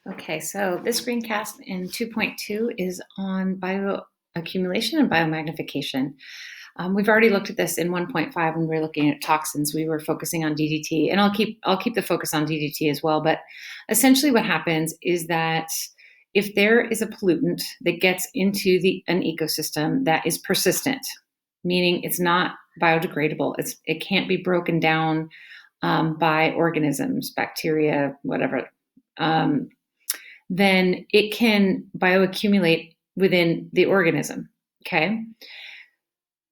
Okay, so this screencast in 2.2 is on bioaccumulation and biomagnification. We've already looked at this in 1.5 when we were looking at toxins. We were focusing on DDT, and I'll keep the focus on DDT as well. But essentially, what happens is that if there is a pollutant that gets into an ecosystem that is persistent, meaning it's not biodegradable, it can't be broken down by organisms, bacteria, whatever. Then it can bioaccumulate within the organism. Okay.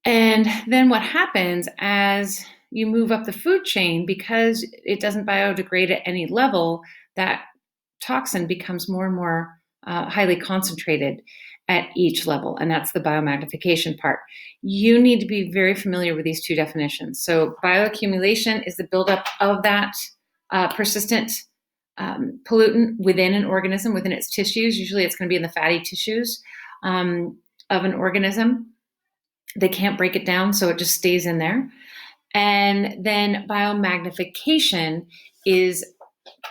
And then what happens as you move up the food chain, because it doesn't biodegrade at any level, that toxin becomes more and more highly concentrated at each level. And that's the biomagnification part. You need to be very familiar with these two definitions. So bioaccumulation is the buildup of that persistent pollutant within an organism, within its tissues. Usually it's going to be in the fatty tissues of an organism. They can't break it down, so it just stays in there. And then biomagnification is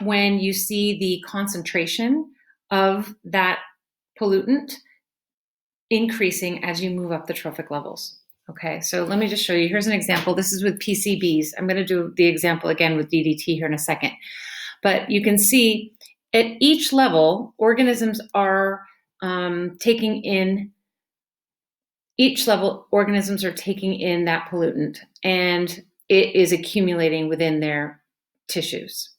when you see the concentration of that pollutant increasing as you move up the trophic levels. Okay, so let me just show you. Here's an example. This is with PCBs. I'm going to do the example again with DDT here in a second. But you can see at each level, organisms are taking in that pollutant, and it is accumulating within their tissues.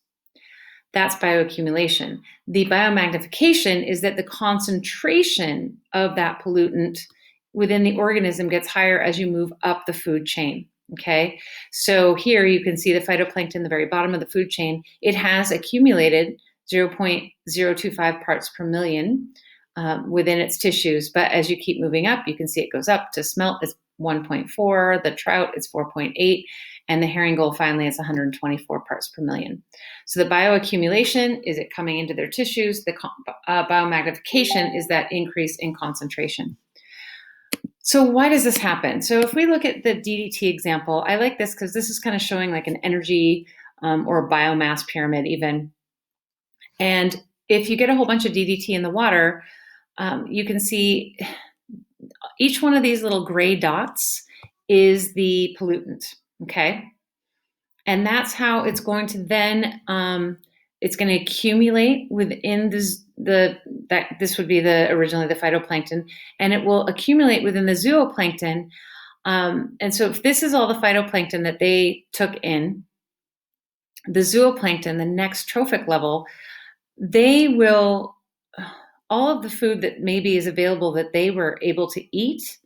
That's bioaccumulation. The biomagnification is that the concentration of that pollutant within the organism gets higher as you move up the food chain. Okay, so here you can see the phytoplankton, the very bottom of the food chain. It has accumulated 0.025 parts per million within its tissues. But as you keep moving up, you can see it goes up. To smelt, it's 1.4. The trout, it's 4.8. And the herring gull, finally, is 124 parts per million. So the bioaccumulation is it coming into their tissues. The biomagnification is that increase in concentration. So why does this happen? So if we look at the DDT example, I like this because this is kind of showing like an energy or a biomass pyramid even. And if you get a whole bunch of DDT in the water, you can see each one of these little gray dots is the pollutant, okay? And that's how it's going to then, it's going to accumulate within this would be originally the phytoplankton, and it will accumulate within the zooplankton. And so if this is all the phytoplankton that they took in, the zooplankton, the next trophic level, they will, all of the food that maybe is available that they were able to eat,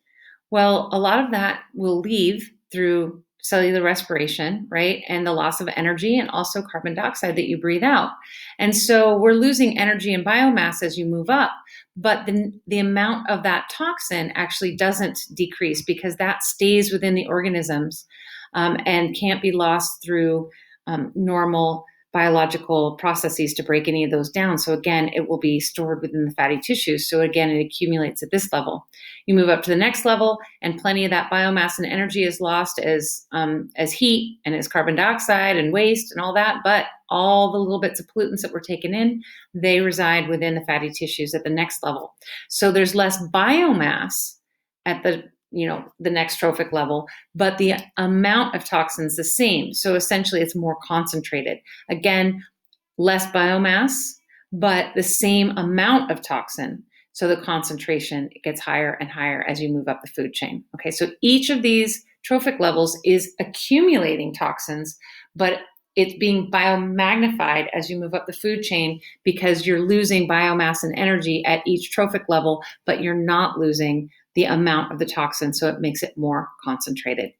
well, a lot of that will leave through cellular respiration, right? And the loss of energy, and also carbon dioxide that you breathe out. And so we're losing energy and biomass as you move up, but the amount of that toxin actually doesn't decrease because that stays within the organisms and can't be lost through normal biological processes to break any of those down. So again, it will be stored within the fatty tissues. So again, it accumulates at this level. You move up to the next level, and plenty of that biomass and energy is lost as heat and as carbon dioxide and waste and all that. But all the little bits of pollutants that were taken in, they reside within the fatty tissues at the next level. So there's less biomass at the next trophic level, but the amount of toxins the same. So essentially it's more concentrated. Again, less biomass, but the same amount of toxin. So the concentration gets higher and higher as you move up the food chain. Okay, so each of these trophic levels is accumulating toxins, but it's being biomagnified as you move up the food chain because you're losing biomass and energy at each trophic level, but you're not losing the amount of the toxin, so it makes it more concentrated.